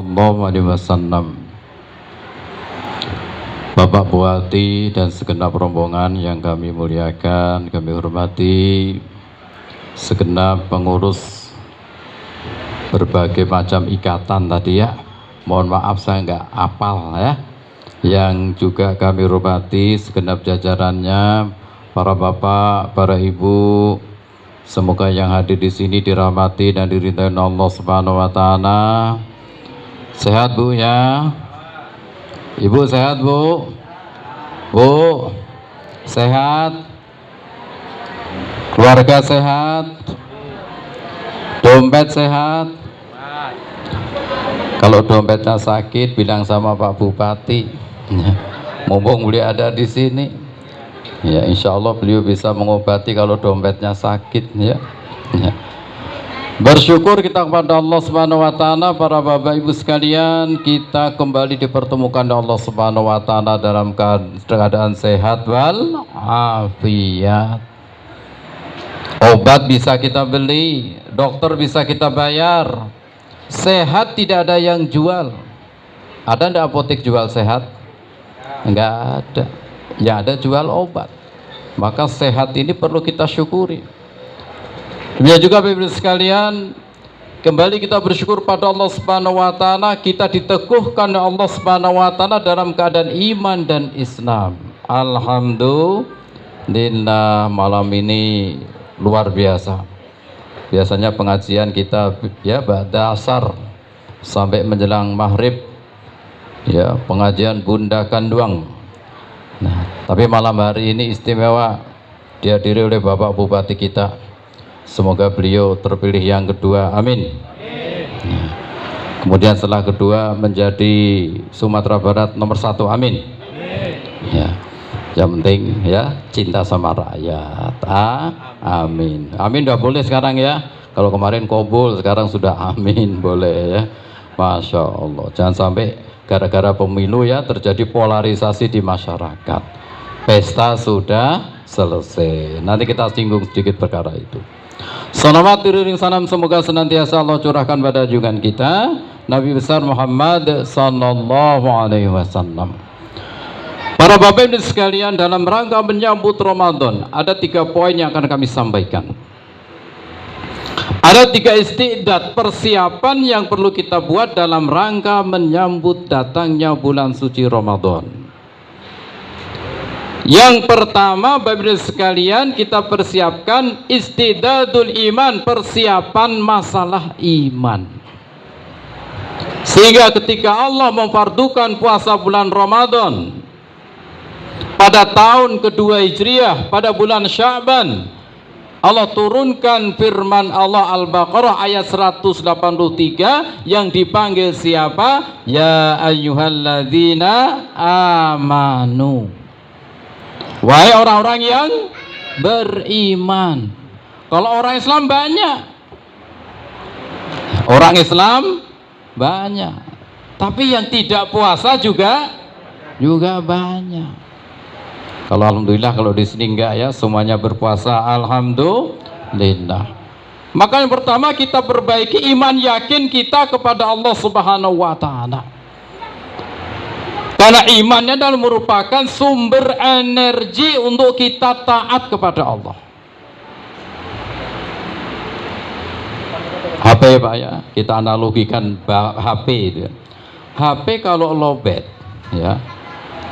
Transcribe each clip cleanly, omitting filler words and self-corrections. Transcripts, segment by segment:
Sallallahu alaihi wasallam. Bapak Buati dan segenap rombongan yang kami muliakan, kami hormati, segenap pengurus berbagai macam ikatan tadi ya. Mohon maaf saya nggak hafal ya. Yang juga kami hormati segenap jajarannya, para bapak, para ibu, semoga yang hadir di sini dirahmati dan diridhai Allah Subhanahu wa taala. Sehat Bu ya? Ibu sehat Bu? Bu sehat? Keluarga sehat? Dompet sehat? Kalau dompetnya sakit bilang sama Pak Bupati. Mumpung beliau ada di sini. Ya insya Allah beliau bisa mengobati kalau dompetnya sakit ya. Bersyukur kita kepada Allah Subhanahu wa taala, para Bapak Ibu sekalian, kita kembali dipertemukan oleh Allah Subhanahu wa taala dalam keadaan sehat wal afiat. Obat bisa kita beli, dokter bisa kita bayar. Sehat tidak ada yang jual. Ada enggak apotek jual sehat? Enggak ada. Yang ada jual obat. Maka sehat ini perlu kita syukuri. Ya juga Bapak Ibu sekalian, kembali kita bersyukur pada Allah Subhanahu wa taala, kita diteguhkan oleh Allah Subhanahu wa taala dalam keadaan iman dan Islam. Alhamdulillah, malam ini luar biasa. Biasanya pengajian kita ya pada asar sampai menjelang maghrib ya, pengajian Bunda Kanduang. Nah, tapi malam hari ini istimewa dihadiri oleh Bapak Bupati kita. Semoga beliau terpilih yang kedua, amin. Nah, kemudian setelah kedua menjadi Sumatera Barat nomor 1, amin. Ya, yang penting ya cinta sama rakyat, amin. Amin udah boleh sekarang ya. Kalau kemarin kobul, sekarang sudah amin boleh ya. Masya Allah. Jangan sampai gara-gara pemilu ya terjadi polarisasi di masyarakat. Pesta sudah selesai. Nanti kita singgung sedikit perkara itu. Salawat iring salam semoga senantiasa Allah curahkan pada junjungan kita Nabi besar Muhammad sallallahu alaihi wasallam. Para Bapak Ibu sekalian, dalam rangka menyambut Ramadan ada 3 poin yang akan kami sampaikan. Ada 3 istiqdat persiapan yang perlu kita buat dalam rangka menyambut datangnya bulan suci Ramadan. Yang pertama Bapak Ibu sekalian, kita persiapkan istidadul iman, persiapan masalah iman. Sehingga ketika Allah memfardukan puasa bulan Ramadan pada tahun kedua Hijriah, pada bulan Sya'ban, Allah turunkan firman Allah Al-Baqarah ayat 183 yang dipanggil siapa? Ya ayyuhalladzina amanu. Wahai orang-orang yang beriman. Kalau orang Islam banyak. Orang Islam banyak. Tapi yang tidak puasa juga banyak. Kalau alhamdulillah, kalau di sini enggak ya, semuanya berpuasa, alhamdulillah. Maka yang pertama kita perbaiki iman yakin kita kepada Allah Subhanahu wa taala. Karena imannya adalah merupakan sumber energi untuk kita taat kepada Allah. HP Pak ya, kita analogikan HP itu. HP kalau lowbat ya,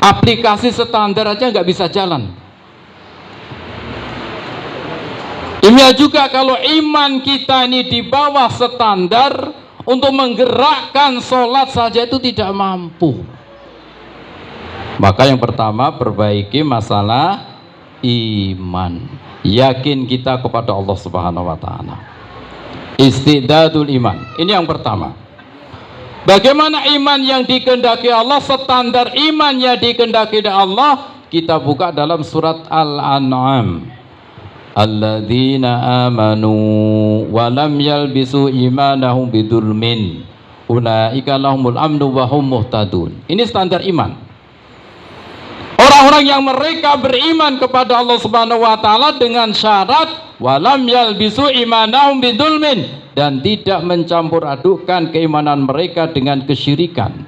aplikasi standar aja nggak bisa jalan. Demikian juga kalau iman kita ini di bawah standar, untuk menggerakkan sholat saja itu tidak mampu. Maka yang pertama perbaiki masalah iman, yakin kita kepada Allah Subhanahu wa taala. Istidadul iman. Ini yang pertama. Bagaimana iman yang dikehendaki Allah, standar iman yang dikehendaki Allah, kita buka dalam surat Al-An'am. Alladzina amanu wa lam yalbisu imanahum bidzulmin ulaika lahumul amnu wa hum muhtadun. Ini standar iman. Orang-orang yang mereka beriman kepada Allah Subhanahu wa taala dengan syarat walam yalbisu imanahum bidzulmin, dan tidak mencampur adukkan keimanan mereka dengan kesyirikan.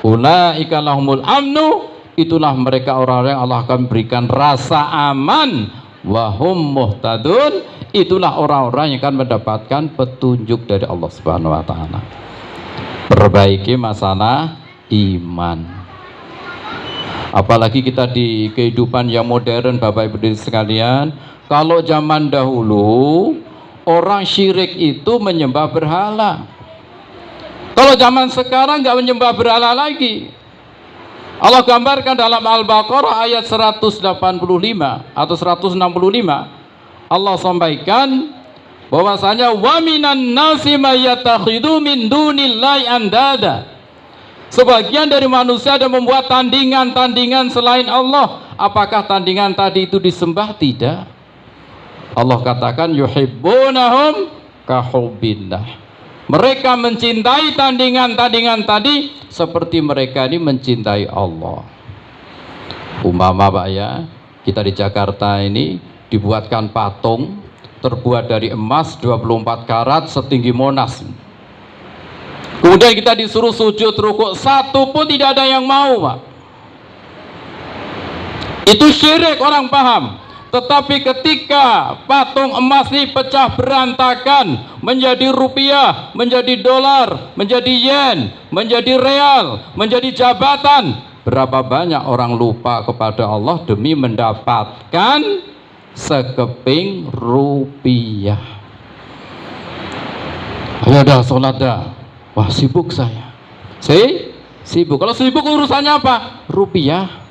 Ulaika lahumul amnu, itulah mereka orang-orang yang Allah akan berikan rasa aman, wahum muhtadun, itulah orang-orang yang akan mendapatkan petunjuk dari Allah Subhanahu wa taala. Perbaiki masalah iman. Apalagi kita di kehidupan yang modern, Bapak Ibu sekalian, kalau zaman dahulu orang syirik itu menyembah berhala. Kalau zaman sekarang nggak menyembah berhala lagi. Allah gambarkan dalam Al-Baqarah ayat 185 atau 165. Allah sampaikan bahwasanya wa minan nasi may yattakhidhu min dunillahi andada. Sebagian dari manusia ada membuat tandingan-tandingan selain Allah. Apakah tandingan tadi itu disembah? Tidak. Allah katakan yuhibbunahum kahubbillah. Mereka mencintai tandingan-tandingan tadi seperti mereka ini mencintai Allah. Umpama Pak ya, kita di Jakarta ini dibuatkan patung terbuat dari emas 24 karat setinggi Monas. Kemudian kita disuruh sujud rukuk, satu pun tidak ada yang mau, Pak. Itu syirik, orang paham. Tetapi ketika patung emas ini pecah berantakan menjadi rupiah, menjadi dolar, menjadi yen, menjadi real, menjadi jabatan, berapa banyak orang lupa kepada Allah demi mendapatkan sekeping rupiah. Ayo dah sholat dah. Wah, sibuk saya. Sibuk. Kalau sibuk urusannya apa? Rupiah.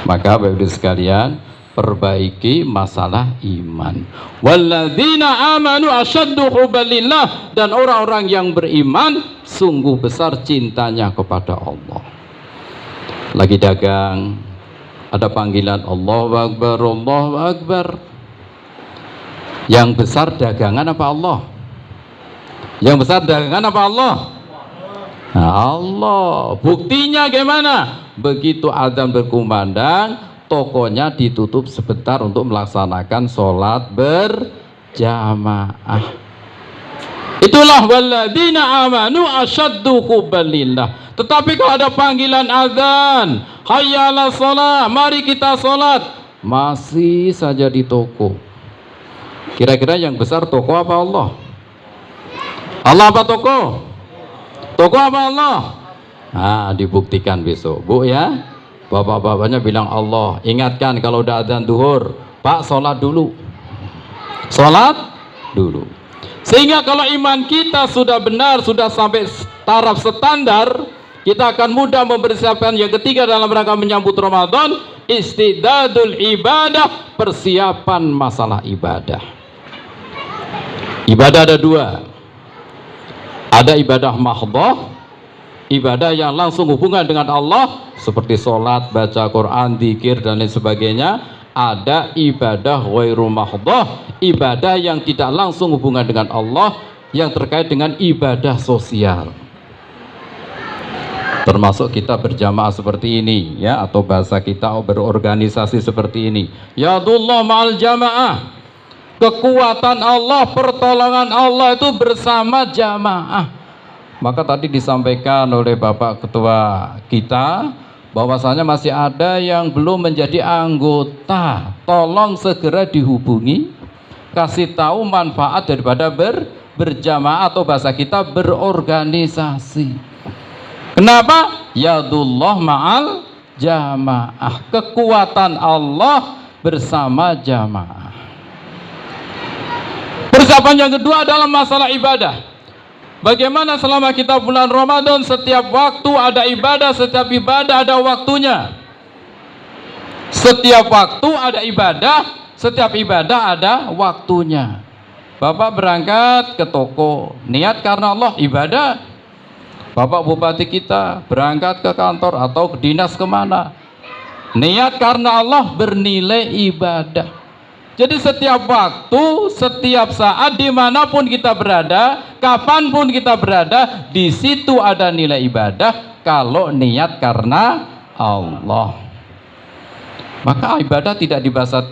Maka Bapak Ibu sekalian, perbaiki masalah iman. Walladzina amanu asyaddu hubbalillah, dan orang-orang yang beriman sungguh besar cintanya kepada Allah. Lagi dagang, ada panggilan Allahu Akbar, Allahu Akbar. Yang besar dagangan apa Allah? Yang besar dagangan apa Allah? Nah, Allah. Buktinya gimana? Begitu azan berkumandang, tokonya ditutup sebentar untuk melaksanakan sholat berjamaah. Itulah walladzina amanu asyaddu hubbalillah. Tetapi kalau ada panggilan azan, hayya 'alas shalah, mari kita sholat, masih saja di toko. Kira-kira yang besar toko apa Allah? Allah apa toko? Toko apa Allah? Nah, dibuktikan besok, Bu ya. Bapak-bapaknya bilang Allah. Ingatkan kalau udah adzan duhur, Pak, sholat dulu. Sholat dulu. Sehingga kalau iman kita sudah benar, sudah sampai taraf standar, kita akan mudah mempersiapkan yang ketiga dalam rangka menyambut Ramadan, istidadul ibadah, persiapan masalah ibadah. Ibadah ada dua. Ada ibadah mahdhah, ibadah yang langsung hubungan dengan Allah seperti sholat, baca Quran, zikir dan lain sebagainya. Ada ibadah ghairu mahdhah, ibadah yang tidak langsung hubungan dengan Allah, yang terkait dengan ibadah sosial. Termasuk kita berjamaah seperti ini ya, atau bahasa kita berorganisasi seperti ini. Yadullah ma'al jamaah. Kekuatan Allah, pertolongan Allah itu bersama jamaah. Maka tadi disampaikan oleh Bapak Ketua kita bahwasanya masih ada yang belum menjadi anggota. Tolong segera dihubungi, kasih tahu manfaat daripada berjamaah atau bahasa kita berorganisasi. Kenapa? Yadullah ma'al jamaah. Kekuatan Allah bersama jamaah. Persiapan yang kedua adalah masalah ibadah. Bagaimana selama kita bulan Ramadan, setiap waktu ada ibadah, setiap ibadah ada waktunya. Setiap waktu ada ibadah, setiap ibadah ada waktunya. Bapak berangkat ke toko, niat karena Allah, ibadah. Bapak Bupati kita berangkat ke kantor atau ke dinas kemana, niat karena Allah, bernilai ibadah. Jadi setiap waktu, setiap saat, dimanapun kita berada, kapanpun kita berada, di situ ada nilai ibadah kalau niat karena Allah. Maka ibadah tidak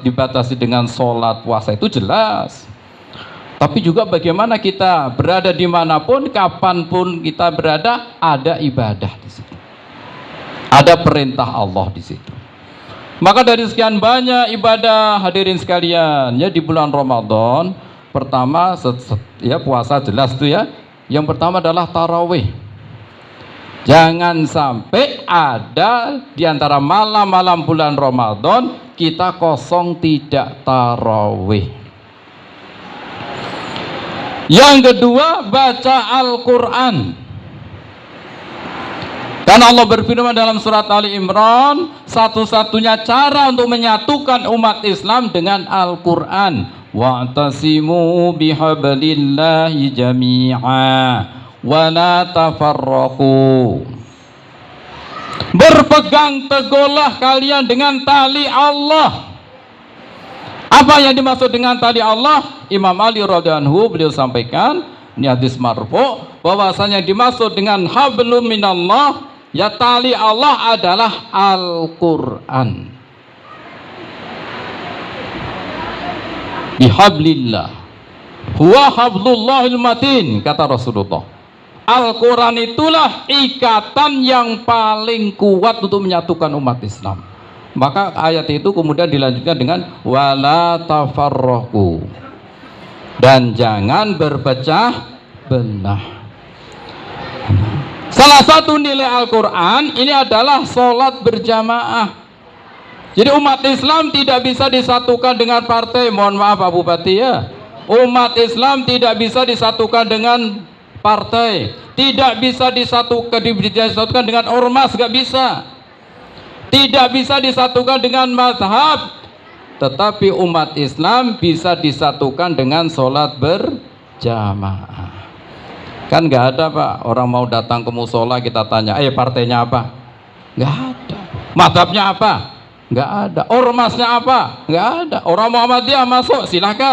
dibatasi dengan sholat, puasa, itu jelas. Tapi juga bagaimana kita berada dimanapun, kapanpun kita berada, ada ibadah di situ. Ada perintah Allah di situ. Maka dari sekian banyak ibadah hadirin sekalian, ya di bulan Ramadan, pertama ya puasa jelas tuh ya. Yang pertama adalah tarawih. Jangan sampai ada di antara malam-malam bulan Ramadan kita kosong tidak tarawih. Yang kedua, baca Al-Quran. Karena Allah berfirman dalam surat Ali Imran, satu-satunya cara untuk menyatukan umat Islam dengan Al-Quran. Wa'tasimu bihablillahi jami'a wa la tafarraqu. Berpegang teguhlah kalian dengan tali Allah. Apa yang dimaksud dengan tali Allah? Imam Ali radhiyallahu anhu beliau sampaikan, ini hadis marfu, bahwasanya dimaksud dengan hablum minallah, ya tali Allah adalah Al-Quran. Bihablillah huwa hablullahil matin, kata Rasulullah. Al-Quran itulah ikatan yang paling kuat untuk menyatukan umat Islam. Maka ayat itu kemudian dilanjutkan dengan wala tafarraqu, dan jangan berpecah belah. Salah satu nilai Al-Quran ini adalah sholat berjamaah. Jadi umat Islam tidak bisa disatukan dengan partai. Mohon maaf Pak Bupati ya, umat Islam tidak bisa disatukan dengan partai, tidak bisa disatukan dengan ormas, gak bisa. Tidak bisa disatukan dengan mazhab, tetapi umat Islam bisa disatukan dengan sholat berjamaah. Kan nggak ada Pak, orang mau datang ke musola kita tanya, partainya apa? Nggak ada. Mazhabnya apa? Nggak ada. Ormasnya apa? Nggak ada. Orang Muhammadiyah masuk, silakan.